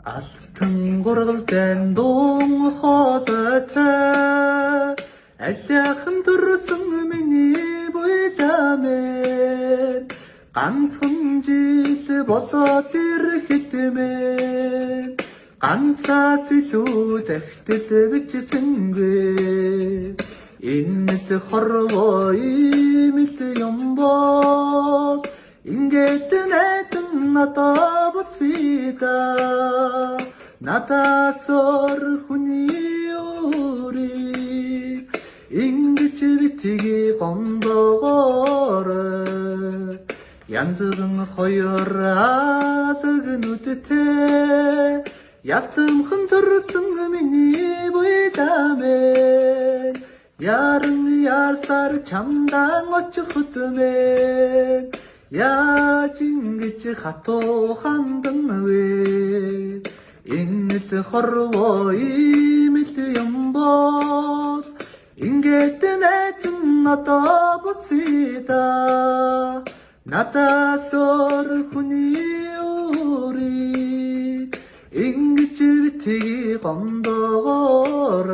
Алтан гургалдан дуун хоолойтой алиахан төрсөн миний буйламэн ганцхан жил болоод ирэхэд мэн ганцаас илүү захидал бичсэнгүй энэ хорвоо имэл юм бол ингээд найдан надад буцида надаас өөр хүний өрийг ингэж битгий гомдогоор янз бүрэн хоёр алг нүдтэй ятамхан төрсөн миний буйламэн яран ярсаар чамдан очихд мэн яаж ингэж хатуу хандан вэ энэ л хорвоо имэл юм бол ингээд найзан надад буцида надаас өөр хүний өрийг ингэж битгий гомдогоор